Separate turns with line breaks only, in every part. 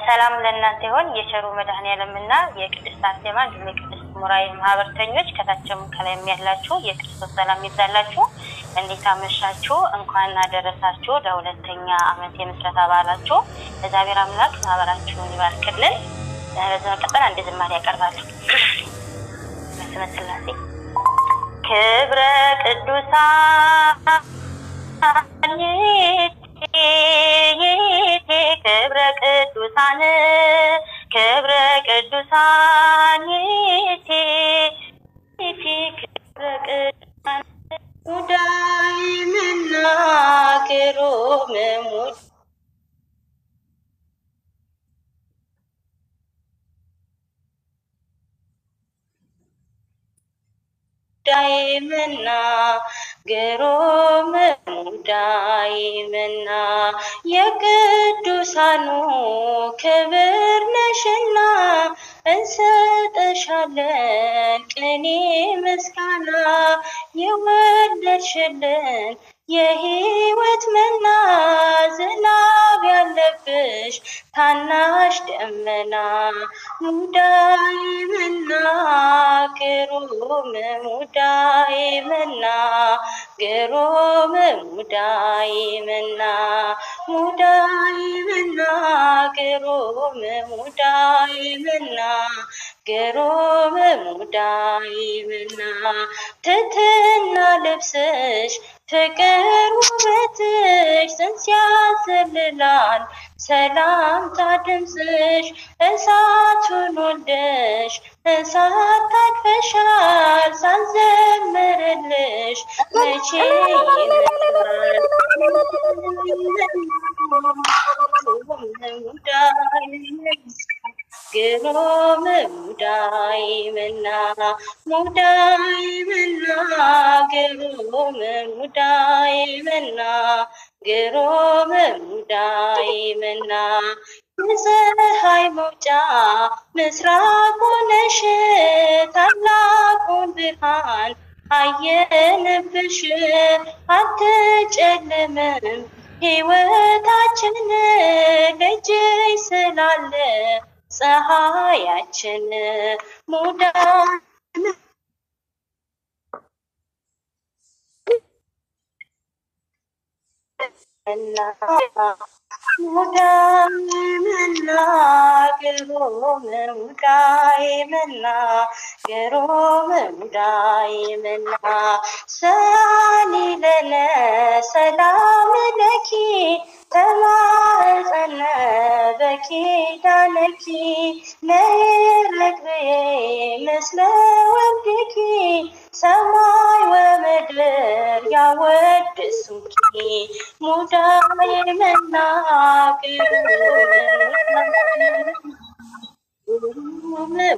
ሰላም ለእናንተ ይሁን የቸሩ መድኃኔዓለምና የቅድስት አርሴማ እንዲሁም የቅድስት ሙራይ ማህበርተኞች ከታችም ከላይም ያላችሁ የክርስቶስ ሰላም ይብዛላችሁ። እንዴት አመሻችሁ? እንኳን አደረሳችሁ ለሁለተኛ ዓመት የምስረታ በዓላችሁ። እግዚአብሔር አምላክ ማህበራችሁን ይባርክልን። በመቀጠል አንድ ዝማሬ ያቀርባለሁ። በስመ ስላሴ ክብረ ቅዱሳን ክብረ ቅዱሳን ክብረ ቅዱሳን ክብረ ቅዱሳን ሙዳይ መናገሩ መሙድ ዳይመና ገሮም ሙዳይመና የቅዱሳኑ ክብር ነሽና እንሰጥሻለን ቅኔ ምስጋና የወለድሽልን የሕይወት መና ዝናብ ያለብሽ ታናሽ ደመና ሙዳይመና ገሮም ሙዳይመና ገሮም ሙዳይመና ሙዳይመና ገሮም ሙዳይመና ገሮም ሙዳይመና ትሕትና ልብስሽ ፍቅር ውበትሽ ጽንስ ያዘልላል ሰላምታ ድምፅሽ እሳቱን ወልደሽ እሳት ታቅፈሻል ሳንዘምርልሽ መቼ ይመጣል ገሮም ሙዳይመና ሙዳይመና ገሮም ሙዳይመና ገሮም ሙዳይመና የፀሐይ መውጫ ምስራቅ ሆነሽ ታላቁን ብርሃን አየንብሽ አትጨልምም ሕይወታችን ልጅሽ ስላለ ፀሐያችን ሙዳይመና ገሮም ሙዳይመና ገሮም ሙዳይመና ሰአሊ ለነ ሰላም ለኪ ተማፀነ በኪዳነኪ ነይረግብዬ ምስለ ወልድኪ ሰማይ ወምድር ያወድሱኪ ሙዳይመና ገሮም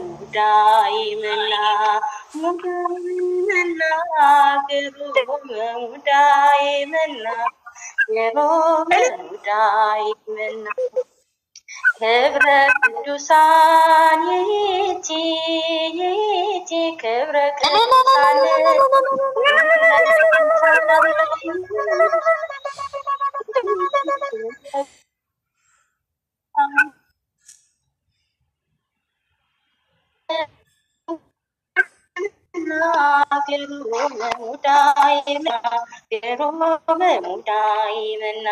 ሙዳይመና ሙዳይመና ገሮም ሙዳይመና ገሮም ሙዳይመና ክብረ ቅዱሳን ይእቲ ክብረ ቅዱሳን ገሮም ሙዳይመና ገሮም ሙዳይመና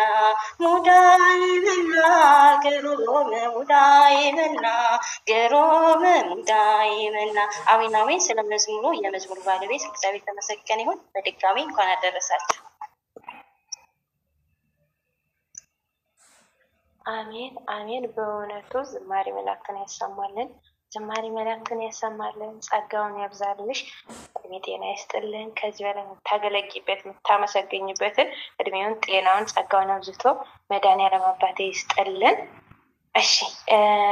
ሙዳይመና ገሮም ሙዳይመና ገሮም ሙዳይመና። አሜን አሜን። ስለ መዝሙሩ የመዝሙር ባለቤት እግዚአብሔር የተመሰገነ ይሁን። በድጋሚ እንኳን አደረሳችሁ። አሜን አሜን። በእውነቱ ዝማሬ መላእክትን ያሰማልን፣ ዝማሬ መላእክትን ያሰማልን፣ ጸጋውን ያብዛልሽ፣ እድሜ ጤና ይስጥልን። ከዚህ በላይ የምታገለግበት የምታመሰግኝበትን እድሜውን ጤናውን ጸጋውን አብዝቶ መድኃኔዓለም አባቴ ይስጥልን። እሺ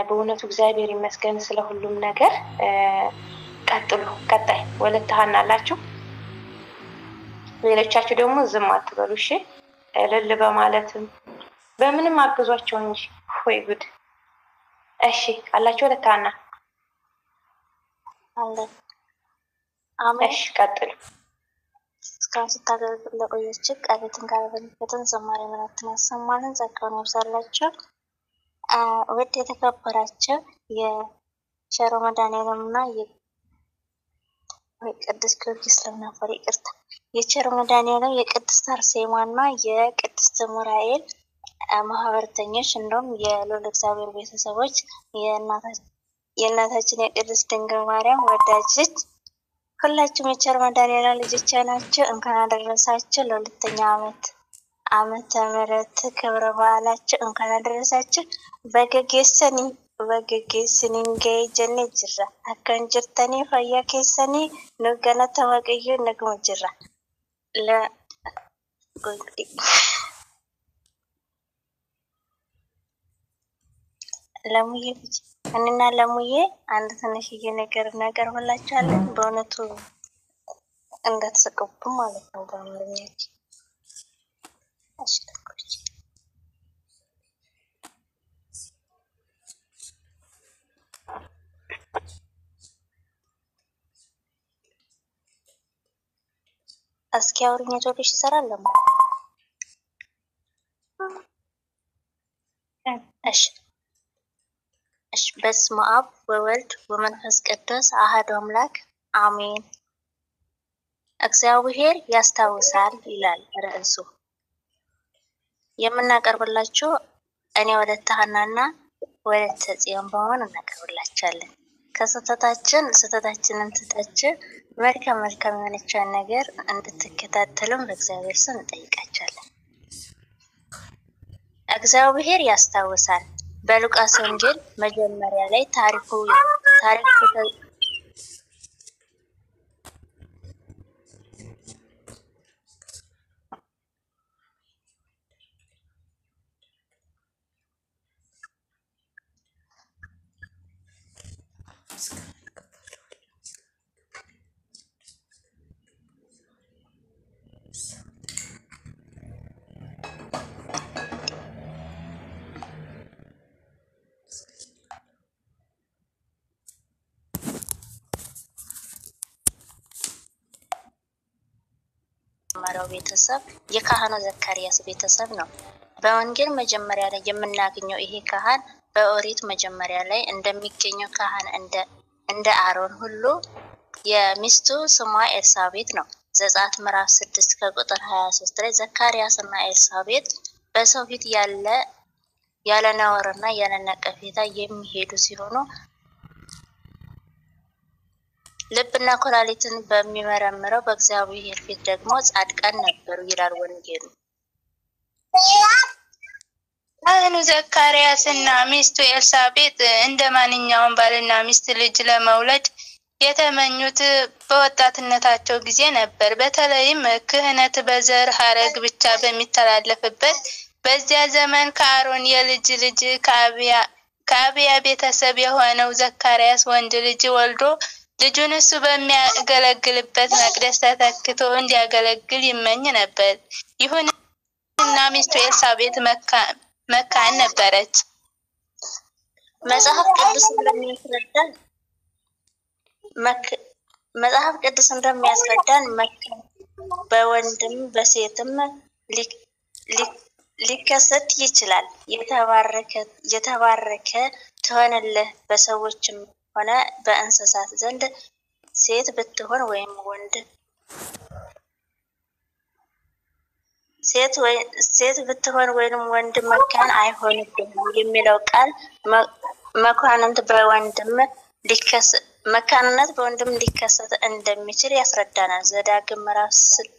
በእውነቱ እግዚአብሔር ይመስገን ስለ ሁሉም ነገር። ቀጥሉ። ቀጣይ ወለተ ሀና አላችሁ። ሌሎቻችሁ ደግሞ ዝም አትበሉ እሺ። እልል በማለትም በምንም አግዟቸው እንጂ ወይ ጉድ። እሺ አላችሁ ወለተ ሀና
አለ። አሜን።
እሺ ቀጥሉ።
እስካሁን ስታገለግሉ ለቆያችሁ ቃሌትን ካለበትን ዘማሪ መላእክትን ያሰማልን፣ ጸጋውን ያብዛላችሁ። ውድ የተከበራችሁ የቸሩ መድኃኒዓለምና የቅድስት ጊዮርጊስ ለምናፈር ይቅርታ የቸሩ መድኃኒዓለም የቅድስት አርሴማና የቅድስት ሙራኤል ማህበርተኞች እንዲሁም የልዑል እግዚአብሔር ቤተሰቦች የእናታችን የቅድስት ድንግል ማርያም ወዳጆች ሁላችሁም የቸሩ መድኃኒዓለም ልጆች ናችሁ። እንኳን አደረሳችሁ ለሁለተኛ ዓመተ ምህረት ክብረ በዓላችሁ እንኳን አደረሳችሁ። በገጌሰኒ ገይ ጀኔ ጅራ አከን ጅርተኒ ፈያ ኬሰኒ ንገነተ ወቅዩ ንግሙ ጅራ ለሙዬ እኔና ለሙዬ አንድ ትንሽዬ ነገር እናቀርብላችኋለን። በእውነቱ እንዳትስቁብን ማለት ነው። በአማርኛችን እስኪ አውሪኝ ቶሎሽ ይሰራል ለሙ እሺ በስመ አብ ወወልድ ወመንፈስ ቅዱስ አሐዱ አምላክ አሜን። እግዚአብሔር ያስታውሳል ይላል ርዕሱ። የምናቀርብላችሁ እኔ ወለተ ሐናና ወለተ ጽዮን በመሆን እናቀርብላችኋለን። ስህተታችንን ትታችሁ መልካም የሆነችን ነገር እንድትከታተሉን በእግዚአብሔር ስም እንጠይቃችኋለን። እግዚአብሔር ያስታውሳል። በሉቃስ ወንጌል መጀመሪያ ላይ ታሪኩ ማራው ቤተሰብ የካህኑ ዘካርያስ ቤተሰብ ነው። በወንጌል መጀመሪያ ላይ የምናገኘው ይሄ ካህን በኦሪት መጀመሪያ ላይ እንደሚገኘው ካህን እንደ አሮን ሁሉ የሚስቱ ስሟ ኤልሳቤጥ ነው። ዘጸአት ምዕራፍ 6 ከቁጥር 23 ላይ ዘካርያስና ኤልሳቤጥ በሰው ፊት ያለ ነውርና ያለ ነቀፌታ የሚሄዱ ሲሆኑ ልብና ኩላሊትን በሚመረምረው በእግዚአብሔር ፊት ደግሞ ጻድቃን ነበሩ ይላል ወንጌሉ።
ካህኑ ዘካርያስና ሚስቱ ኤልሳቤጥ እንደ ማንኛውም ባልና ሚስት ልጅ ለመውለድ የተመኙት በወጣትነታቸው ጊዜ ነበር። በተለይም ክህነት በዘር ሐረግ ብቻ በሚተላለፍበት በዚያ ዘመን ከአሮን የልጅ ልጅ ከአብያ ቤተሰብ የሆነው ዘካርያስ ወንድ ልጅ ወልዶ ልጁን እሱ በሚያገለግልበት መቅደስ ተተክቶ እንዲያገለግል ይመኝ ነበር። ይሁንና ሚስቱ ኤልሳቤጥ መካን ነበረች።
መጽሐፍ ቅዱስ እንደሚያስረዳን መካን በወንድም በሴትም ሊከሰት ይችላል። የተባረከ ትሆንልህ በሰዎችም ሆነ በእንስሳት ዘንድ ሴት ብትሆን ወይም ወንድ ሴት ብትሆን ወይም ወንድ መካን አይሆንብህም የሚለው ቃል መካንነት በወንድም ሊከሰት እንደሚችል ያስረዳናል። ዘዳግም ምዕራፍ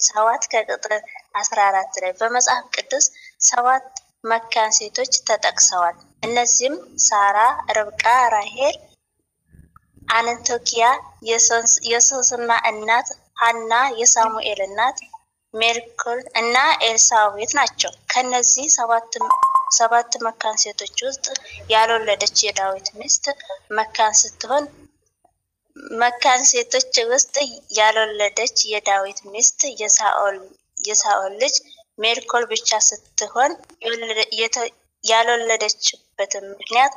7 ከቁጥር 14 ላይ በመጽሐፍ ቅዱስ 7 መካን ሴቶች ተጠቅሰዋል። እነዚህም ሳራ፣ ርብቃ፣ ራሄል፣ አንቶኪያ፣ የሶስና እናት ሐና፣ የሳሙኤል እናት ሜልኮል እና ኤልሳቤጥ ናቸው። ከነዚህ ሰባት መካን ሴቶች ውስጥ ያልወለደች የዳዊት ሚስት መካን ስትሆን መካን ሴቶች ውስጥ ያልወለደች የዳዊት ሚስት የሳኦል ልጅ ሜልኮል ብቻ ስትሆን ያልወለደችበት ምክንያት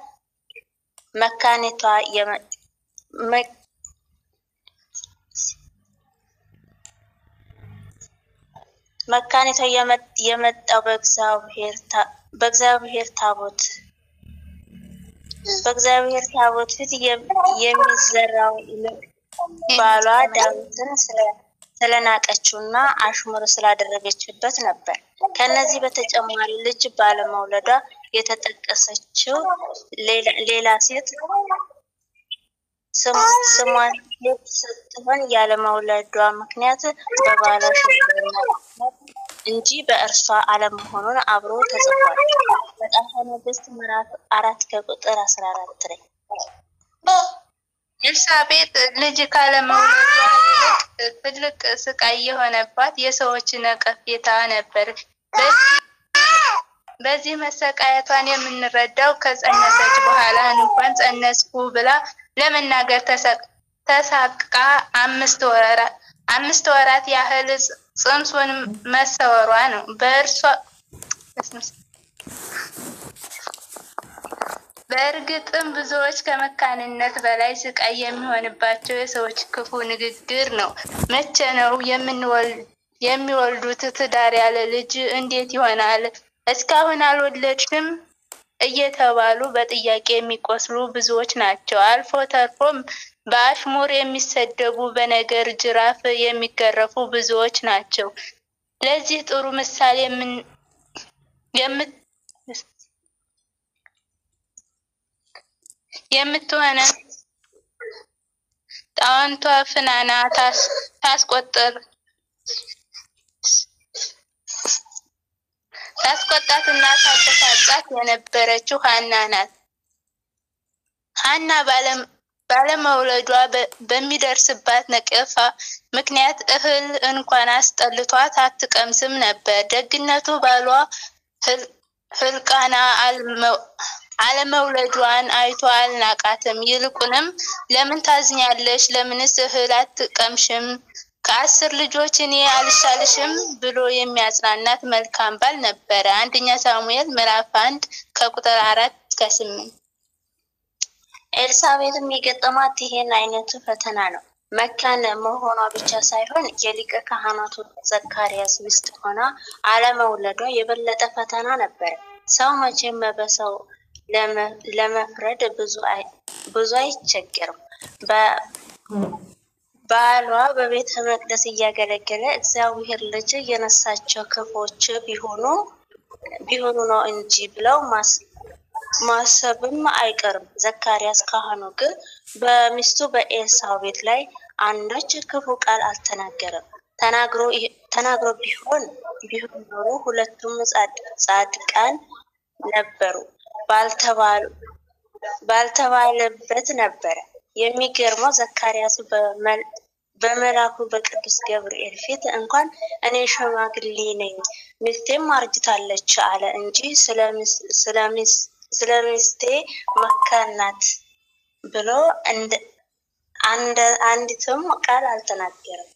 መካኒቷ የመጣው በእግዚአብሔር ታቦት በእግዚአብሔር ታቦት ፊት የሚዘራው ባሏ ዳዊትን ስለናቀችውና አሽሙር ስላደረገችበት ነበር። ከነዚህ በተጨማሪ ልጅ ባለመውለዷ የተጠቀሰችው ሌላ ሴት ስሟን ስትሆን ያለመውለዷ ምክንያት በባሏ ሽምግልና እንጂ በእርሷ አለመሆኑን አብሮ ተጽፏል። መጽሐፈ ነገሥት ምዕራፍ 4 ከቁጥር 14 ላይ
ኤልሳቤጥ ልጅ ካለመውለዷ ይልቅ ትልቅ ስቃይ የሆነባት የሰዎች ነቀፌታ ነበር። በዚህ መሰቃየቷን የምንረዳው ከጸነሰች በኋላ እንኳን ጸነስኩ ብላ ለመናገር ተሳቅቃ 5 ወራት ያህል ጽንሱን መሰወሯ ነው። በእርግጥም ብዙዎች ከመካንነት በላይ ስቃይ የሚሆንባቸው የሰዎች ክፉ ንግግር ነው። መቼ ነው የሚወልዱት? ትዳር ያለ ልጅ እንዴት ይሆናል? እስካሁን አልወለድሽም እየተባሉ በጥያቄ የሚቆስሉ ብዙዎች ናቸው። አልፎ ተርፎም በአሽሙር የሚሰደቡ፣ በነገር ጅራፍ የሚገረፉ ብዙዎች ናቸው። ለዚህ ጥሩ ምሳሌ የምትሆነ ጣውንቷ ፍናና ታስቆጣትና ታበሳጫት የነበረችው ሐና ናት። ሐና ባለመውለዷ በሚደርስባት ነቀፋ ምክንያት እህል እንኳን አስጠልቷት አትቀምስም ነበር። ደግነቱ ባሏ ሕልቃና አለመውለዷን አይቶ አልናቃትም። ይልቁንም ለምን ታዝኛለሽ? ለምንስ እህል አትቀምሽም? ከ10 ልጆች እኔ አልሻልሽም ብሎ የሚያጽናናት መልካም ባል ነበረ። አንደኛ ሳሙኤል ምዕራፍ 1 ከቁጥር 4 እስከ 8።
ኤልሳቤጥም የገጠማት ይሄን አይነቱ ፈተና ነው። መካን መሆኗ ብቻ ሳይሆን የሊቀ ካህናቱ ዘካርያስ ሚስት ሆና አለመውለዷ የበለጠ ፈተና ነበር። ሰው መቼም በሰው ለመፍረድ ብዙ አይቸገርም። ባሏ በቤተ መቅደስ እያገለገለ እግዚአብሔር ልጅ የነሳቸው ክፎች ቢሆኑ ነው እንጂ ብለው ማሰብም አይቀርም። ዘካርያስ ካህኑ ግን በሚስቱ በኤልሳቤጥ ላይ አንዳች ክፉ ቃል አልተናገረም። ተናግሮ ቢሆን ኖሮ ሁለቱም ጻድቃን ነበሩ ባልተባለበት ነበረ። የሚገርመው ዘካርያስ በመልአኩ በቅዱስ ገብርኤል ፊት እንኳን እኔ ሽማግሌ ነኝ ሚስቴም አርጅታለች አለ እንጂ ስለሚስቴ መካን ናት ብሎ አንዲትም ቃል አልተናገረም።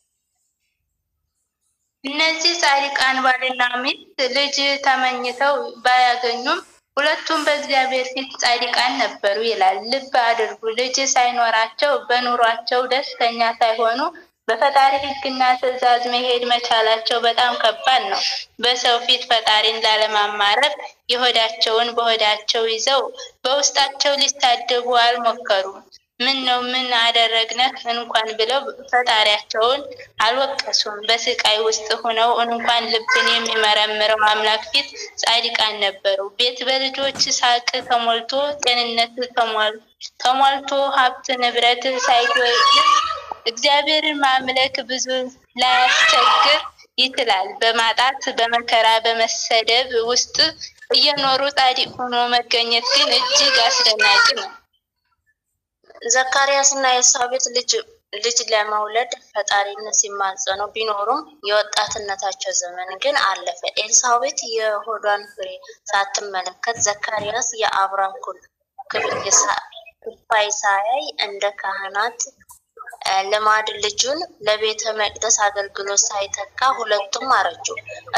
እነዚህ ጻድቃን ባልና ሚስት ልጅ ተመኝተው ባያገኙም ሁለቱም በእግዚአብሔር ፊት ጻድቃን ነበሩ ይላል። ልብ አድርጉ። ልጅ ሳይኖራቸው በኑሯቸው ደስተኛ ሳይሆኑ በፈጣሪ ሕግና ትእዛዝ መሄድ መቻላቸው በጣም ከባድ ነው። በሰው ፊት ፈጣሪን ላለማማረር የሆዳቸውን በሆዳቸው ይዘው በውስጣቸው ሊሳደቡ አልሞከሩም። ምን አደረግነህ እንኳን ብለው ፈጣሪያቸውን አልወቀሱም። በስቃይ ውስጥ ሆነው እንኳን ልብን የሚመረምረው አምላክ ፊት ጻድቃን ነበሩ። ቤት በልጆች ሳቅ ተሞልቶ፣ ጤንነት ተሞልቶ፣ ሀብት ንብረት ሳይጎል እግዚአብሔርን ማምለክ ብዙ ላያስቸግር ይችላል። በማጣት በመከራ በመሰደብ ውስጥ እየኖሩ ጻድቅ ሆኖ መገኘት ግን እጅግ አስደናቂ ነው።
ዘካርያስ እና ኤልሳቤጥ ልጅ ለመውለድ ፈጣሪን ሲማጸኑ ቢኖሩም የወጣትነታቸው ዘመን ግን አለፈ። ኤልሳቤጥ የሆዷን ፍሬ ሳትመለከት፣ ዘካርያስ የአብራኩን ክፋይ ሳያይ እንደ ካህናት ልማድ ልጁን ለቤተ መቅደስ አገልግሎት ሳይተካ ሁለቱም አረጁ።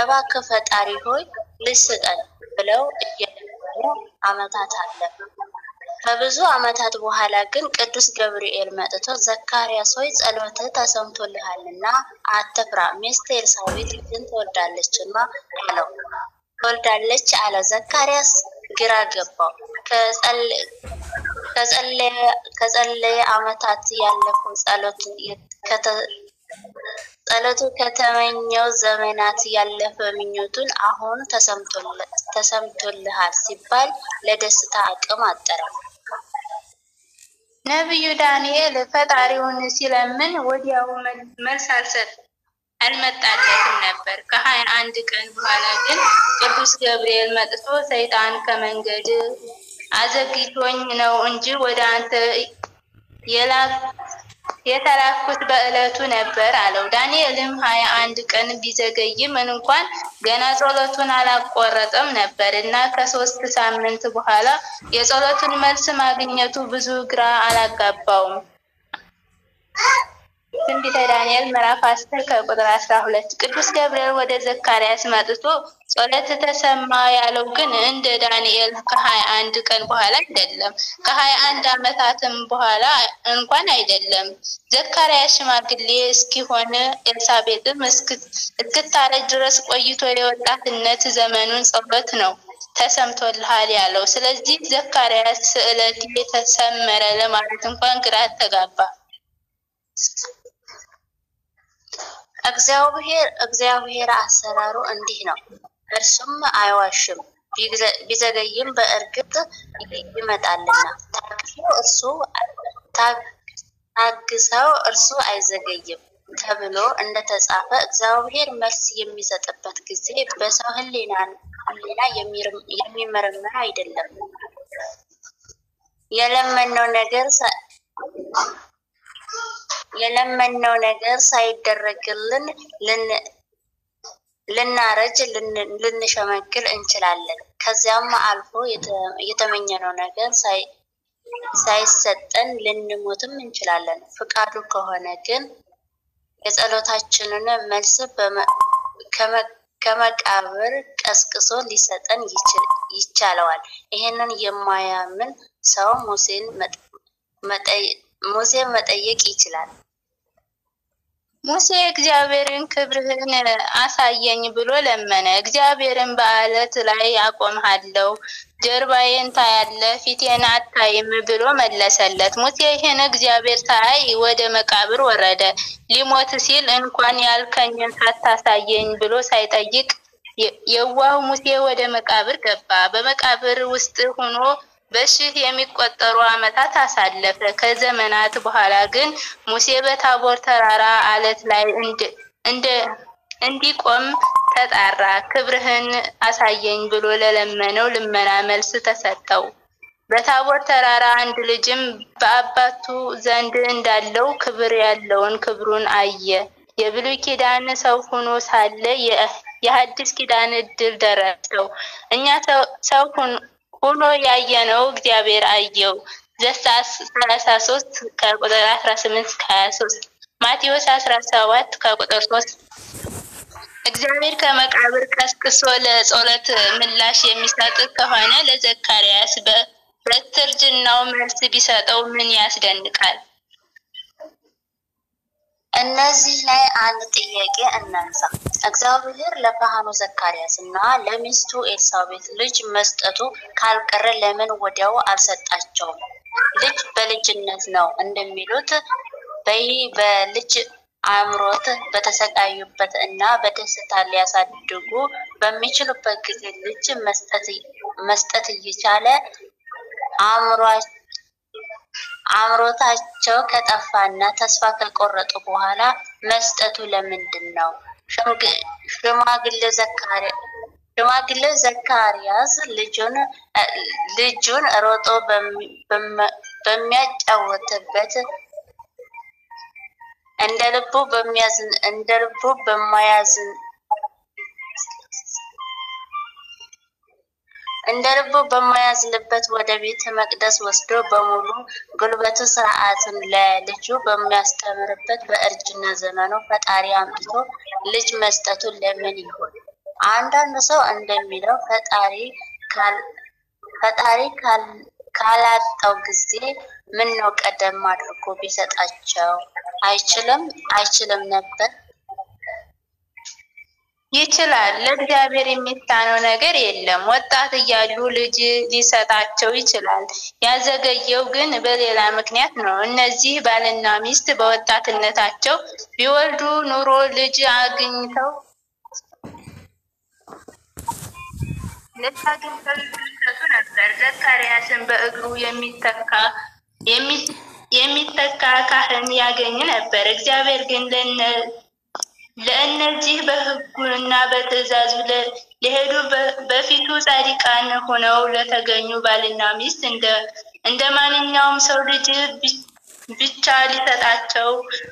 እባክህ ፈጣሪ ሆይ ልጅ ስጠን ብለው እየለመኑ ዓመታት አለፉ። ከብዙ ዓመታት በኋላ ግን ቅዱስ ገብርኤል መጥቶ ዘካርያስ ሆይ ጸሎትህ ተሰምቶልሃልና አትፍራ፣ ሚስት ኤልሳቤጥ ልጅን ትወልዳለችና አለው። ዘካርያስ ግራ ገባው። ከጸለየ ዓመታት ያለፉ ጸሎቱ ከተመኘው ዘመናት ያለፈ ምኞቱን አሁን ተሰምቶልሃል ሲባል ለደስታ አቅም አጠረ።
ነብዩ ዳንኤል ፈጣሪውን ሲለምን ወዲያው መልስ አልመጣለትም ነበር። ከ21 ቀን በኋላ ግን ቅዱስ ገብርኤል መጥቶ ሰይጣን ከመንገድ አዘግይቶኝ ነው እንጂ ወደ አንተ የተላኩት በዕለቱ ነበር አለው። ዳንኤልም 21 ቀን ቢዘገይም እንኳን ገና ጸሎቱን አላቋረጠም ነበር እና ከ3 ሳምንት በኋላ የጸሎቱን መልስ ማግኘቱ ብዙ ግራ አላጋባውም። ትንቢተ ዳንኤል ምዕራፍ 10 ከቁጥር 12 ቅዱስ ገብርኤል ወደ ዘካርያስ መጥቶ ጸሎት ተሰማ ያለው ግን እንደ ዳንኤል ከ21 ቀን በኋላ አይደለም፣ ከ21 ዓመታትም በኋላ እንኳን አይደለም። ዘካርያስ ሽማግሌ እስኪሆን ኤልሳቤጥም እስክታረጅ ድረስ ቆይቶ የወጣትነት ዘመኑን ጸሎት ነው ተሰምቶልሃል ያለው። ስለዚህ ዘካርያስ ስዕለቴ ተሰመረ ለማለት እንኳን ግራ ተጋባ። እግዚአብሔር አሰራሩ እንዲህ ነው። እርሱም አይዋሽም፣ ቢዘገይም በእርግጥ ይመጣልና። ታግሰው እርሱ አይዘገይም ተብሎ እንደተጻፈ እግዚአብሔር መልስ የሚሰጥበት ጊዜ በሰው ሕሊና የሚመረመር አይደለም። የለመነው ነገር ሳይደረግልን ልናረጅ ልንሸመግል እንችላለን። ከዚያም አልፎ የተመኘነው ነገር ሳይሰጠን ልንሞትም እንችላለን። ፍቃዱ ከሆነ ግን የጸሎታችንን መልስ ከመቃብር ቀስቅሶ ሊሰጠን ይቻለዋል። ይህንን የማያምን ሰው ሙሴን መጠየቅ ይችላል። ሙሴ እግዚአብሔርን ክብርህን አሳየኝ ብሎ ለመነ። እግዚአብሔርን በአለት ላይ አቆምሃለሁ፣ ጀርባዬን ታያለህ፣ ፊቴን አታይም ብሎ መለሰለት። ሙሴ ይህን እግዚአብሔር ሳያይ ወደ መቃብር ወረደ። ሊሞት ሲል እንኳን ያልከኝን ሳታሳየኝ ብሎ ሳይጠይቅ የዋህ ሙሴ ወደ መቃብር ገባ። በመቃብር ውስጥ ሆኖ በሺህ የሚቆጠሩ ዓመታት አሳለፈ። ከዘመናት በኋላ ግን ሙሴ በታቦር ተራራ አለት ላይ እንዲቆም ተጣራ። ክብርህን አሳየኝ ብሎ ለለመነው ልመና መልስ ተሰጠው። በታቦር ተራራ አንድ ልጅም በአባቱ ዘንድ እንዳለው ክብር ያለውን ክብሩን አየ። የብሉይ ኪዳን ሰው ሆኖ ሳለ የሐዲስ ኪዳን ዕድል ደረሰው። እኛ ሰው ሆኖ ያየነው እግዚአብሔር አየው። ዘጸአት 33 ከቁጥር 18 እስከ 23፣ ማቴዎስ 17 ከቁጥር 3። እግዚአብሔር ከመቃብር ቀስቅሶ ለጸሎት ምላሽ የሚሰጥ ከሆነ ለዘካርያስ በትርጅናው መልስ ቢሰጠው ምን ያስደንቃል?
እነዚህ ላይ አንድ ጥያቄ እናንሳ። እግዚአብሔር ለካህኑ ዘካርያስ እና ለሚስቱ ኤልሳቤጥ ልጅ መስጠቱ ካልቀረ ለምን ወዲያው አልሰጣቸውም? ልጅ በልጅነት ነው እንደሚሉት በልጅ አእምሮት በተሰቃዩበት እና በደስታ ሊያሳድጉ በሚችሉበት ጊዜ ልጅ መስጠት እየቻለ አእምሮታቸው ከጠፋና ተስፋ ከቆረጡ በኋላ መስጠቱ ለምንድን ነው? ሽማግሌ ዘካርያስ ልጁን ሮጦ በሚያጫወትበት እንደ ልቡ በማያዝንበት ወደ ቤተ መቅደስ ወስዶ በሙሉ ጉልበቱ ሥርዓትን ለልጁ በሚያስተምርበት በእርጅና ዘመኑ ፈጣሪ አምጥቶ ልጅ መስጠቱ ለምን ይሆን? አንዳንድ ሰው እንደሚለው ፈጣሪ ካላጣው ጊዜ ምን ነው ቀደም አድርጎ ቢሰጣቸው አይችልም ነበር?
ይችላል። ለእግዚአብሔር የሚሳነው ነገር የለም። ወጣት እያሉ ልጅ ሊሰጣቸው ይችላል። ያዘገየው ግን በሌላ ምክንያት ነው። እነዚህ ባልና ሚስት በወጣትነታቸው ቢወልዱ ኑሮ ልጅ አግኝተው ይሰጡ ነበር። ዘካርያስን በእግሩ የሚተካ ካህን ያገኝ ነበር። እግዚአብሔር ግን ለእነዚህ በሕጉና በትእዛዙ ለሄዱ በፊቱ ጻድቃን ሆነው ለተገኙ ባልና ሚስት እንደ ማንኛውም ሰው ልጅ ብቻ ሊሰጣቸው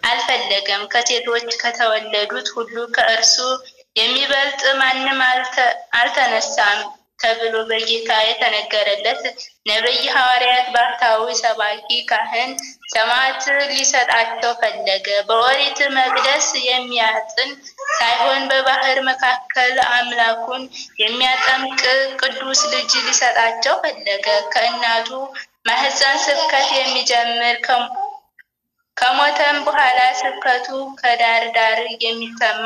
አልፈለገም። ከሴቶች ከተወለዱት ሁሉ ከእርሱ የሚበልጥ ማንም አልተነሳም ተብሎ በጌታ የተነገረለት ነቢይ፣ ሐዋርያት፣ ባህታዊ፣ ሰባኪ፣ ካህን፣ ሰማዕት ሊሰጣቸው ፈለገ። በኦሪት መቅደስ የሚያጥን ሳይሆን በባህር መካከል አምላኩን የሚያጠምቅ ቅዱስ ልጅ ሊሰጣቸው ፈለገ። ከእናቱ ማህፀን ስብከት የሚጀምር ከሞተም በኋላ ስብከቱ ከዳር ዳር የሚሰማ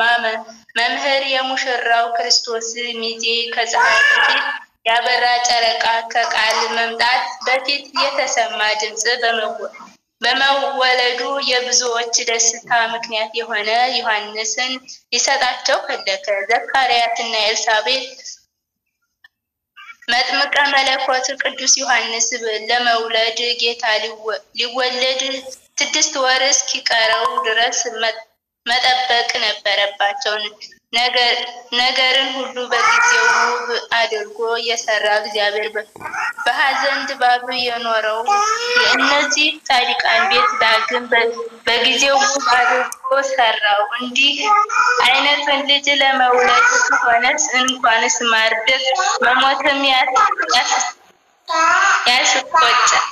መምህር፣ የሙሽራው ክርስቶስ ሚዜ፣ ከፀሐይ በፊት ያበራ ጨረቃ፣ ከቃል መምጣት በፊት የተሰማ ድምፅ በመወለዱ የብዙዎች ደስታ ምክንያት የሆነ ዮሐንስን ሊሰጣቸው ፈለገ። ዘካርያስና ኤልሳቤጥ መጥምቀ መለኮት ቅዱስ ዮሐንስ ለመውለድ ጌታ ሊወለድ 6 ወር እስኪቀረው ድረስ መጠበቅ ነበረባቸው። ነገርን ሁሉ በጊዜው ውብ አድርጎ የሰራ እግዚአብሔር በሐዘን ድባብ የኖረው የእነዚህ ጻድቃን ቤት ዳግም በጊዜው ውብ አድርጎ ሰራው። እንዲህ አይነቱን ልጅ ለመውለድ ከሆነስ እንኳንስ ማርደት መሞትም ያስቆጫል።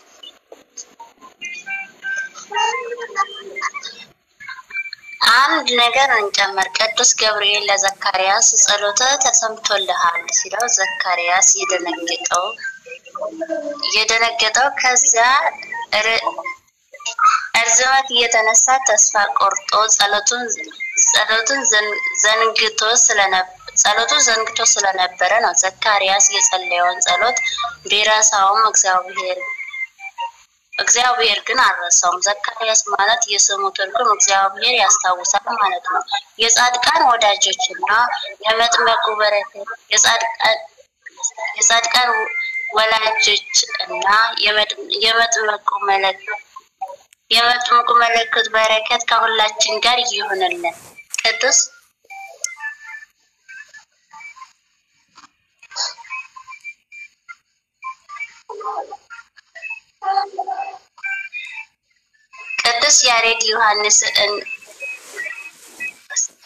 አንድ ነገር እንጨምር። ቅዱስ ገብርኤል ለዘካርያስ ጸሎተ ተሰምቶልሃል ሲለው ዘካርያስ የደነገጠው ከዚያ እርዝመት እየተነሳ ተስፋ ቆርጦ ጸሎቱን ዘንግቶ ስለነበረ ነው። ዘካርያስ የጸለየውን ጸሎት ቢረሳውም እግዚአብሔር ግን አልረሳውም። ዘካርያስ ማለት የስሙ ትርጉም እግዚአብሔር ያስታውሳል ማለት ነው። የጻድቃን ወዳጆችና የመጥምቁ በረከት የጻድቃን ወላጆች እና የመጥምቁ መለኮት በረከት ከሁላችን ጋር ይሁንልን። ቅዱስ ያሬድ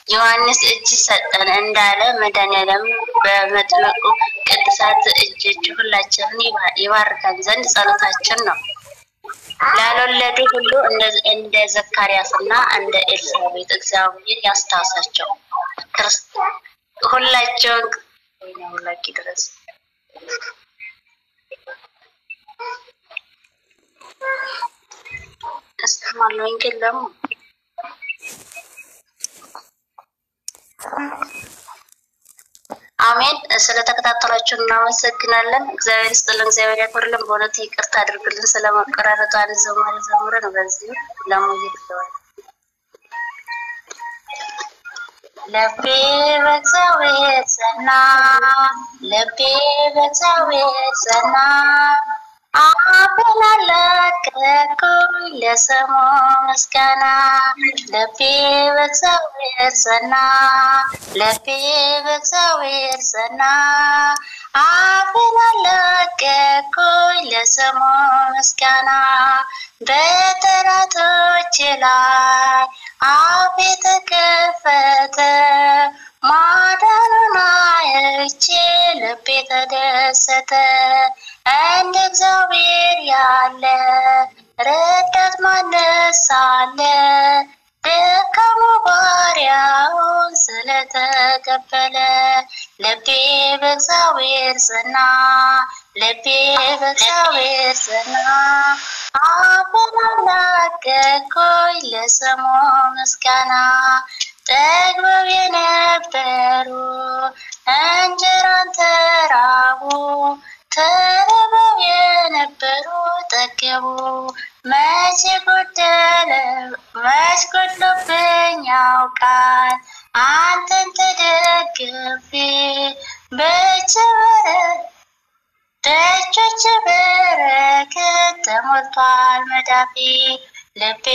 ዮሐንስ እጅ ሰጠን እንዳለ መድኃኔዓለም በመጥምቁ ቅዱሳት እጆች ሁላችንን ይባርካን ዘንድ ጸሎታችን ነው። ላልወለዱ ሁሉ እንደ ዘካርያስና እንደ ኤልሳቤጥ እግዚአብሔር ያስታውሳቸው። ሁላቸውን ድረስ ተስተማሉ እንግለም አሜን። ስለተከታተላችሁ እናመሰግናለን። እግዚአብሔር ይስጥልን፣ እግዚአብሔር ያክብርልን። በእውነት ይቅርታ አድርጉልን ስለመቆራረጡ ዘምረን በዚህ ለሙዚቃ ይተዋል። ልቤ በእግዚአብሔር ጸና አፌን አልለቀቅኩም ለስሙ ምስጋና። ልቤ በእግዚአብሔር ጸና አፌን አልለቀቅኩም ለስሙ ምስጋና። በጠላቶቼ ላይ አፌ ተከፈተ ማዳኑን አይቼ ልቤ ተደሰተ። እንደ እግዚአብሔር ያለ ረዳት ማንስ አለ? ደካማ ባሪያውን ስለተቀበለ። ልቤ በእግዚአብሔር ጸና አፌን አልለቀቅኩም ለስሙ ምስጋና። ጠግበው የነበሩ እንጀራን ተራቡ ተርበው የነበሩ ጠገቡ መች ጎድሎብኝ ያውቃል አንተን ተደግፌ ደጆች በረከት ተሞልቷል መዳፌ ልቤ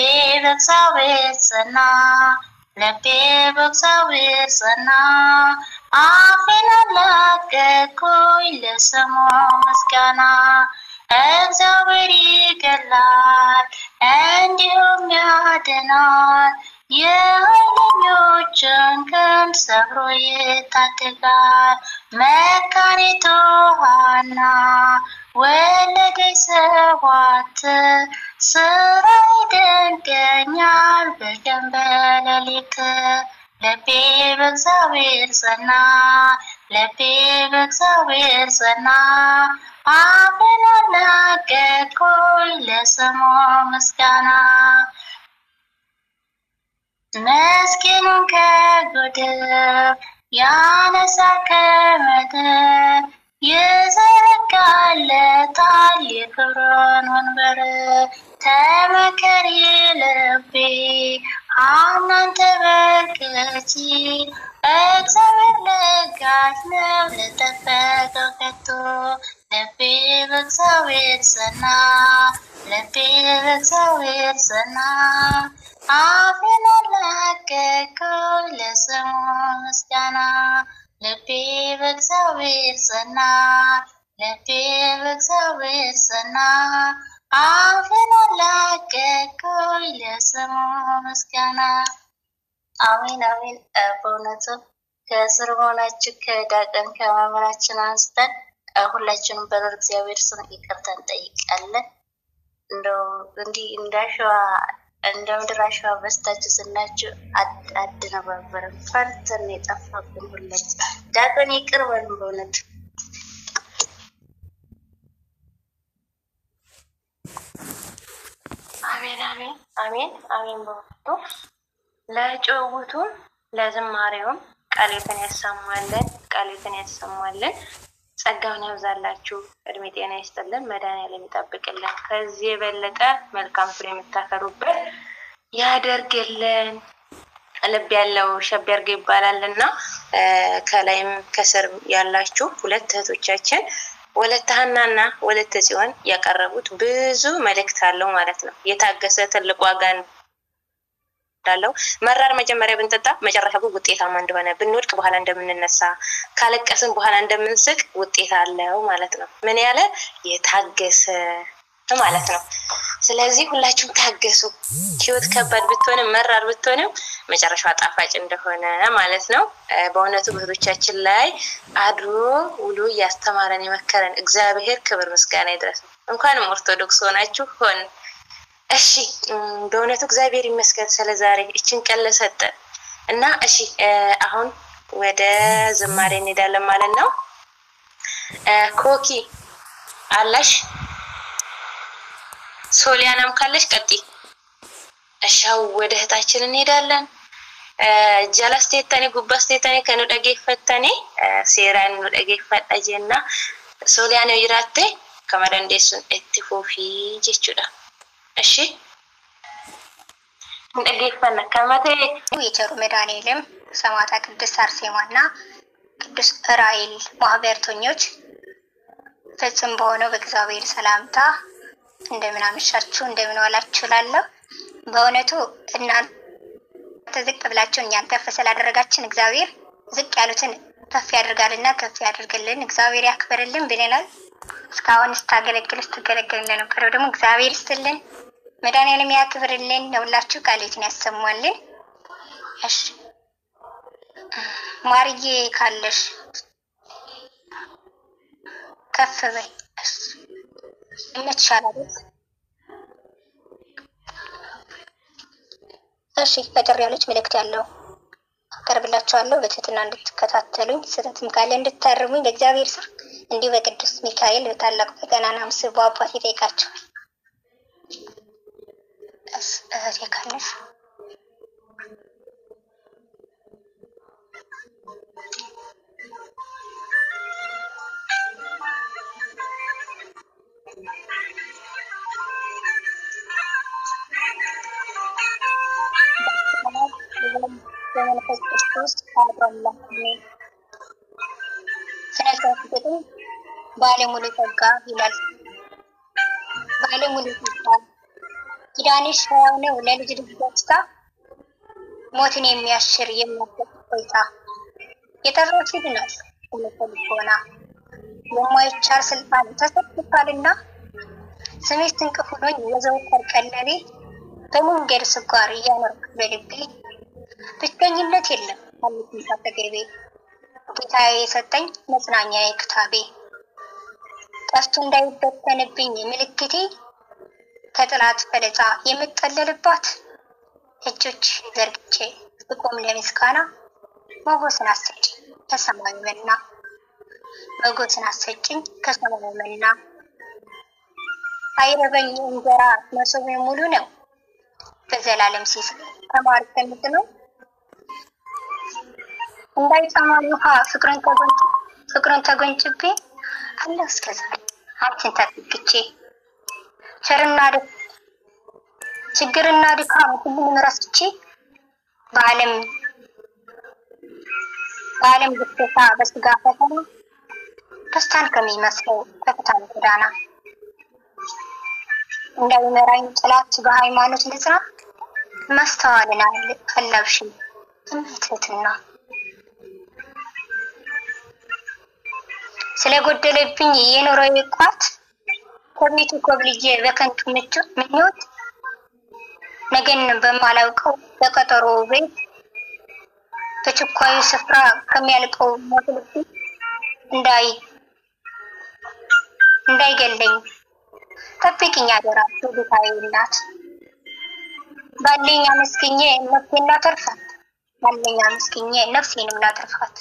በእግዚአብሔር ጸና አፌን አላቀቅኩኝ ለስሙ ምስጋና እግዚአብሔር ይገድላል እንዲሁም ያድናል የኃይለኞችን ክንድ ሰብሮ ይታደጋል መካኒቱ ሐና ወለደች 7 ስራ ይደንቀኛል በቀን በሌሊት ልቤ በእግዚአብሔር ጸና አፌን አላቀቅኩኝ ለስሙ ምስጋና ምስኪኑን ከጎድፍ ያነሳል ከምድር ይዘረጋለታል የክብሩን ወንበር ተመከሪ ልቤ ሐናን ተመልከቺ እግዚአብሔር ለጋስ ነው ለጠበቀው ከቶ ልቤ በእግዚአብሔር ጸና አፌን አላቀቅኩኝ ለስሙ ምስጋና ልቤ በእግዚአብሔር ጸና አፌን አላቀቅኩኝ ለስሙ ምስጋና አሜን አሜን። በእውነቱ ከስር ሆናችሁ ከዳቀን ከመምህራችን አንስተን ሁላችንም በልዑል እግዚአብሔር ስም ይቅርታ እንጠይቃለን። እንደው እንዲህ እንደ ምድር አሸዋ በስታችሁ ስናችሁ አድነበረን ፈርተን የጠፋብን ሁላችን ዳቀን ይቅር በሉን በእውነቱ።
አሜን። በወቅቱ ለጭውውቱም ለዝማሬውም ቃሌትን ያሰማልን ጸጋውን ያብዛላችሁ እድሜ ጤና ይስጥልን መድኃኒዓለም ይጠብቅልን ከዚህ የበለጠ መልካም ፍሬ የምታፈሩበት ያደርግልን። ልብ ያለው ሸብ ያርግ ይባላልና ከላይም ከስር ያላችሁ ሁለት እህቶቻችን ወለተ ሐናና ወለተ ጽዮን ያቀረቡት ብዙ መልእክት አለው ማለት ነው። የታገሰ ትልቅ ዋጋ እንዳለው መራር መጀመሪያ ብንጠጣ መጨረሻው ውጤታማ እንደሆነ ብንወድቅ በኋላ እንደምንነሳ ካለቀስን በኋላ እንደምንስቅ ውጤት አለው ማለት ነው። ምን ያለ የታገሰ ማለት ነው። ስለዚህ ሁላችሁም ታገሱ። ህይወት ከባድ ብትሆንም መራር ብትሆንም መጨረሻው ጣፋጭ እንደሆነ ማለት ነው። በእውነቱ እህቶቻችን ላይ አድሮ ውሎ ያስተማረን የመከረን እግዚአብሔር ክብር ምስጋና ይድረስ። እንኳንም ኦርቶዶክስ ሆናችሁ ሆን እሺ በእውነቱ እግዚአብሔር ይመስገን ስለዛሬ እቺን ቀን ለሰጠን እና እሺ አሁን ወደ ዝማሬ እንሄዳለን ማለት ነው። ኮኪ አላሽ ሶሊያናም ካለሽ ቀጥይ። እሻው ወደ እህታችን እንሄዳለን። ጃላስቴታኒ ጉባስቴታኒ ከኑ ደገፈታኒ ሴራን ነው ደገፈታጂና ሶሊያና ይራቴ ከመደንዴሱን እትፎፊ ጀቹዳ እሺ እንደገፈና ከመቴ
የቸሩ መድኃኒዓለም ሰማዕታ ቅድስት አርሴማና ቅዱስ ራኤል ማህበርተኞች ፍጹም በሆነው በእግዚአብሔር ሰላምታ እንደምን አመሻችሁ እንደምን ዋላችሁ እላለሁ። በእውነቱ እናንተ ዝቅ ብላችሁ እኛን ከፍ ስላደረጋችን እግዚአብሔር ዝቅ ያሉትን ከፍ ያደርጋልና ከፍ ያደርግልን እግዚአብሔር ያክብርልን ብለናል። እስካሁን ስትገለገልን ለነበረው ደግሞ እግዚአብሔር ይስጥልን መድኃኒዓለም ያክብርልን ለሁላችሁ ቃሌትን ያሰማልን። እሺ ማርዬ ካለሽ ከፍ በይ እንቻላለን። እሺ ፈጠር ያለች መልእክት ያለው አቀርብላችኋለሁ በትህትና እንድትከታተሉኝ ስህተትም ካለ እንድታርሙኝ በእግዚአብሔር ስም እንዲሁ በቅዱስ ሚካኤል በታላቅ በገናና ምስል በአባት ይጠይቃችኋል። እህቴ ካለሽ በመንፈስ ቅዱስ አብሮላችሁ ስለተፈቀደ ባለሙሉ ጸጋ ይላል። ባለሙሉ ጸጋ ኪዳንሽ ሕያው ነው ለልጅ ልጅ ደስታ ሞትን የሚያሽር የሚያስብ ቆይታ የጠራሽ ይድናል ልቦና የማይቻል ስልጣን ተሰጥቷልና ስሜት እንቅፍ ሆኖኝ የዘወትር ቀለቤ በመንገድ ስጓር እያኖርኩ በልቤ ብቸኝነት የለም አልኩኝ አጠገቤ ጌታዬ የሰጠኝ መጽናኛዬ ክታቤ ጠፍቶ እንዳይበተንብኝ ምልክቴ ከጥላት ፈለጻ የምጠለልባት እጆች ዘርግቼ ብቆም ለምስጋና ሞገስን አሰጭኝ ከሰማዩ መና ሞገስን አሰጭኝ ከሰማዩ መና አይረበኝ እንጀራ መሶቤ ሙሉ ነው በዘላለም ሲስ ተማር ተምጥነው እንዳይጣማኝ ውሃ ፍቅርን ተጎንጭቤ አለሁ እስከዛሬ አንቺን ተጥቅቼ ችግርና ድካም ሁሉንም ረስቼ በዓለም ግዴታ በስጋ ፈተና ደስታን ከሚመስለው ከፍታን ጎዳና እንዳይመራኝ ጥላት በሃይማኖት ልጽና ማስተዋልና አላብሽ እምነትና ስለጎደለብኝ የኖረው ቋት ከቤቱ ኮብልዬ በከንቱ ምኞት ነገን በማላውቀው በቀጠሮ ቤት በችኳዩ ስፍራ ከሚያልቀው ሞት ልብ እንዳይገለኝ ጠብቂኝ አደራ ጌታዬ እናት ባለኝ አመስግኜ ነፍሴን ላተርፋት